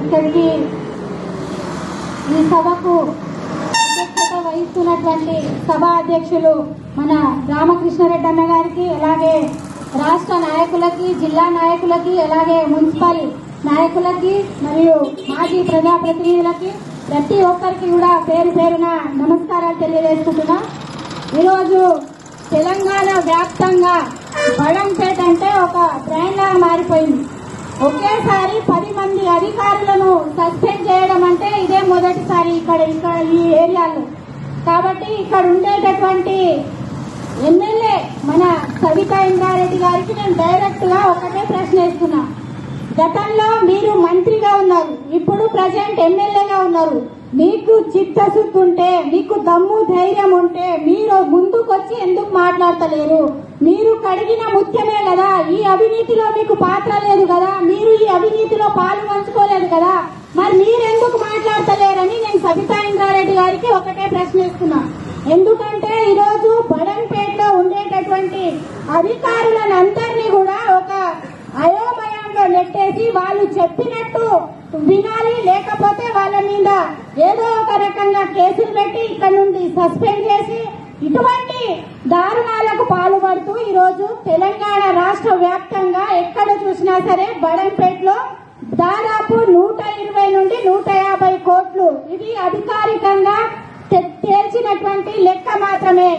ఇక్కడికి ఈ సభకు అధ్యక్షత వహిస్తున్నటువంటి సభా అధ్యక్షులు మన రామకృష్ణారెడ్డి అన్న గారికి, అలాగే రాష్ట్ర నాయకులకి, జిల్లా నాయకులకి, అలాగే మున్సిపల్ నాయకులకి మరియు మాజీ ప్రజాప్రతినిధులకి ప్రతి ఒక్కరికి కూడా పేరు పేరున నమస్కారాలు తెలియజేసుకుంటున్నా. ఈరోజు తెలంగాణ వ్యాప్తంగా బడంపేట అంటే ఒక బ్రాండ్ లాగా మారిపోయింది. ఒకేసారి 10 మంది అధికారులను సస్పెండ్ చేయడం అంటే ఇదే మొదటిసారి ఇక్కడ ఈ ఏరియాలో. కాబట్టి ఇక్కడ ఉండేటటువంటి ఎమ్మెల్యే మన సవితా ఇంద్రారెడ్డి గారికి నేను డైరెక్ట్ గా ఒకటే ప్రశ్న వేస్తున్నా. గతంలో మీరు మంత్రిగా ఉన్నారు, ఇప్పుడు ప్రజెంట్ ఎమ్మెల్యేగా ఉన్నారు. మీకు చిత్తశుద్ధి ఉంటే, మీకు దమ్ము ధైర్యం ఉంటే మీరు ముందుకొచ్చి ఎందుకు మాట్లాడతలేరు? మీరు కడిగిన ముత్యమే కదా, ఈ అవినీతిలో మీకు పాత్ర లేదు కదా, మీరు ఈ అవినీతిలో పాలు పంచుకోలేదు కదా, మరి మీరెందుకు మాట్లాడతలేరని నేను సవితా ఇంద్రారెడ్డి గారికి ఒకటే ప్రశ్నిస్తున్నా. ఎందుకంటే ఈరోజు బడంపేటలో ఉండేటటువంటి అధికారులందరినీ కూడా ఒక అయోమయంగా నెట్టేసి వాళ్ళు చెప్పినట్టు వినాలి, లేకపోతే వాళ్ళ మీద ఏదో ఒక రకంగా కేసులు పెట్టి ఇక్కడ నుండి సస్పెండ్ చేసి ఇటువంటి దారుణాలకు పాల్పడుతూ ఈరోజు తెలంగాణ రాష్ట్ర వ్యాప్తంగా ఎక్కడ చూసినా సరే బడంపేటలో దాదాపు 120 నుండి 150 కోట్లు ఇది అధికారికంగా తేల్చినటువంటి లెక్క మాత్రమే.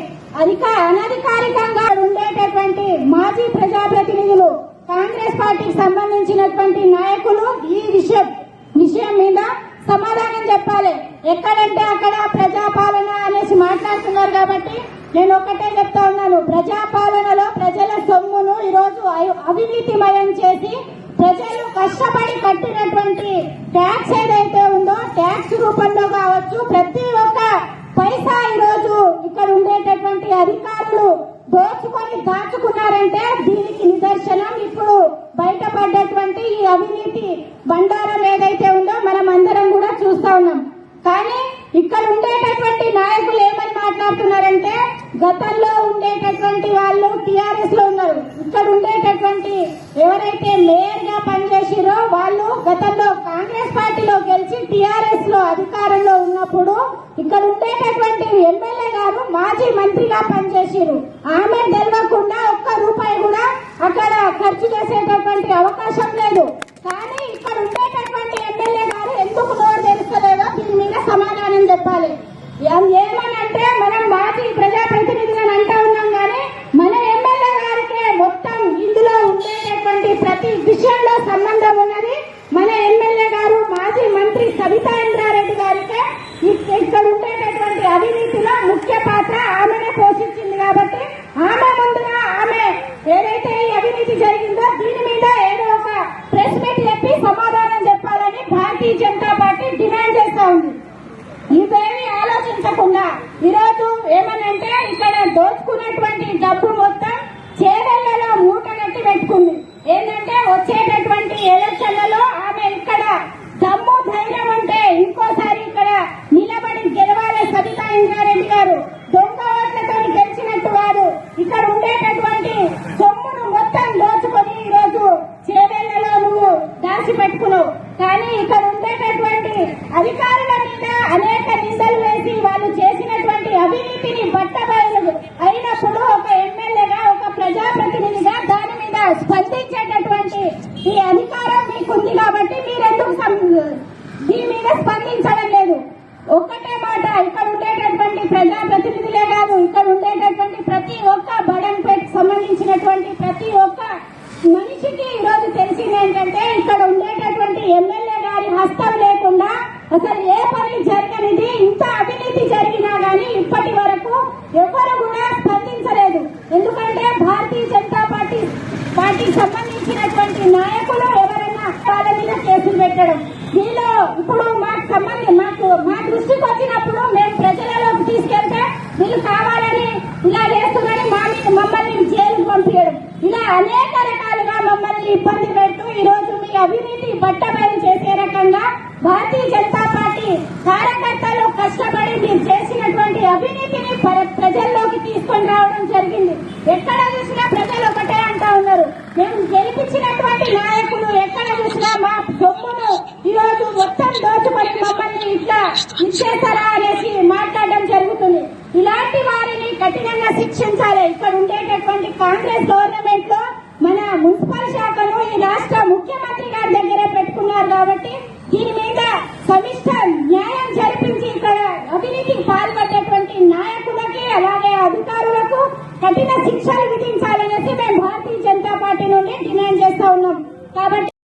అనధికారికంగా ఉండేటటువంటి మాజీ ప్రజాప్రతినిధులు, కాంగ్రెస్ పార్టీకి సంబంధించినటువంటి నాయకులు ఈ విషయం మీద సమాధానం చెప్పాలి. ఎక్కడంటే అక్కడ ప్రజాపాలన అనేసి మాట్లాడుతున్నారు. కాబట్టి నేను ఒకటే చెప్తా ఉన్నాను, ప్రజాపాలనలో ప్రజల సొమ్మును ఈరోజు అవినీతిమయం చేసి ప్రజలు కష్టపడి కట్టినటువంటి ట్యాక్స్ ఏదైతే ఉందో ట్యాక్స్ రూపంలో కావచ్చు, ప్రతి ఒక్క పైసా ఈరోజు ఇక్కడ ఉండేటటువంటి అధికారులు దోచుకొని దాచుకున్నారంటే దీనికి నిదర్శనం ఇప్పుడు బయటపడ్డటువంటి ఈ అవినీతి బండారం ఏదైతే ఉందో మనం అందరం కూడా చూస్తా ఉన్నాం. కానీ ఇక్కడ ఉండేటటువంటి నాయకులు ఏమని మాట్లాడుతున్నారంటే, గతంలో ఉండేటటువంటి వాళ్ళు టీఆర్ఎస్ లో ఉన్నారు, ఇక్కడ ఉండేటటువంటి ఎవరైతే మేయర్ గా పనిచేసిరో వాళ్ళు గతంలో కాంగ్రెస్ పార్టీలో గెలిచి టీఆర్ఎస్ లో అధికారంలో ఉన్నప్పుడు ఇక్కడ ఉండేటటువంటి ఎమ్మెల్యే గారు మాజీ మంత్రిగా పనిచేసిరు. ఆమె తెలియకుండా ఒక్క రూపాయి కూడా అక్కడ ఖర్చు చేసేటటువంటి అవకాశం లేదు. కానీ ఇక్కడ ఉండేటటువంటి ఎమ్మెల్యే గారు ఎందుకు నోరు తెలుస్తలేదో దీని మీద సమాధానం చెప్పాలి. ఏమనంటే మనం మాజీ ప్రజాప్రతినిధులను అంటా ఉన్నాం, కానీ మన ఎమ్మెల్యే గారికే మొత్తం ఇందులో ఉండేటటువంటి ప్రతి విషయంలో సంబంధం ఉన్నది. మన ఎమ్మెల్యే గారు మాజీ మంత్రి సవితా ఇంద్రారెడ్డి గారికే ఇక్కడ ఉండేటటువంటి అవినీతిలో ముఖ్య పాత్ర ఆమెనే పోషించింది. కాబట్టి ఆమె ముందుగా ఆమె ఏదైతే ఈ అవినీతి జరిగిందో దీని మీద ఏదో ఒక ప్రెస్ మీట్ చెప్పి సమాధానం చెప్పాలని భారతీయ జనతా పార్టీ డిమాండ్ చేస్తా ఉంది. ఇవేమీ ఆలోచించకుండా ఈరోజు ఏమనంటే ఇక్కడ దోచుకున్నటువంటి డబ్బు మొత్తం చేవెళ్లలో మూట కట్టి పెట్టుకుంది. ఏంటంటే వచ్చేటటువంటి ఎలక్షన్లలో ఆమె ఇక్కడ దమ్ము ధైర్యం ఉంటే ఇంకోసారి ఇక్కడ నిలబడి గెలవాలి సవితా ఇంద్రారెడ్డి గారు. దొంగ ఓట్లతో గెలిచినట్టు వారు ఇక్కడ ఉండేటటువంటి సొమ్మును మొత్తం దోచుకొని ఈరోజు చేవెళ్లలో నువ్వు దాచిపెట్టుకున్నావు. కానీ ఇక్కడ ఉండేటటువంటి అధికారుల మీద అనేక నిందలు వేసి వాళ్ళు చేసినటువంటి అవినీతిని బట్టబయలు అయినప్పుడు ఒక ఎమ్మెల్యేగా, ఒక ప్రజాప్రతినిధిగా దాని మీద స్పందించేటటువంటి ఈ అధికారం మీకుంది. కాబట్టి మీరెందుకు దీని మీద స్పందించడం లేదు? ఒక్కటే మాట, ఇక్కడ ఉండేటటువంటి ప్రజాప్రతినిధులే కాదు, ఇక్కడ ఉండేటటువంటి ప్రతి ఒక్క బడంపేట సంబంధించినటువంటి ప్రతి ఒక్క మనిషికి ఈరోజు తెలిసింది ఏంటంటే, ఇక్కడ ఉండేటటువంటి ఎమ్మెల్యే గారి హస్తం లేకుండా అసలు ఏ పని జరగనిది. ఇంత అవినీతి జరిగినా గానీ ఇప్పటి వరకు ఎవరు కూడా స్పందించలేదు. ఎందుకంటే భారతీయ జనతా పార్టీకి సంబంధించినటువంటి నాయకులు ఎవరైనా వాళ్ళ మీద కేసులు పెట్టడం, దీనిలో ఇప్పుడు మా దృష్టికి వచ్చినప్పుడు మేము ప్రజలలోకి తీసుకెళ్తే వీళ్ళు కావాలని ఇలా చేస్తున్నారని మమ్మల్ని జైలుకు పంపించడం, ఇలా అనేక రకాలుగా మమ్మల్ని ఇబ్బంది పెడుతూ ఈరోజు మీ అవినీతి బట్టబయలు చేసే రకంగా భారతీయ జనతా పార్టీ కార్యకర్తలు కష్టపడి మీరు చేసినటువంటి అవినీతిని ప్రజల్లోకి తీసుకొని రావడం జరిగింది. ఎక్కడ చూసినా ప్రజలు ఒకటే అంటా ఉన్నారు, మేము గెలిపించినటువంటి నాయకులు ఎక్కడ చూసినా మా సొమ్మును ఈరోజు కఠినంగా శిక్షించాలి. ఇక్కడ ఉండేటటువంటి కాంగ్రెస్ గవర్నమెంట్ లో మన మున్సిపల్ శాఖను ఈ రాష్ట్ర ముఖ్యమంత్రి గారి దగ్గరే పెట్టుకున్నారు కాబట్టి దీని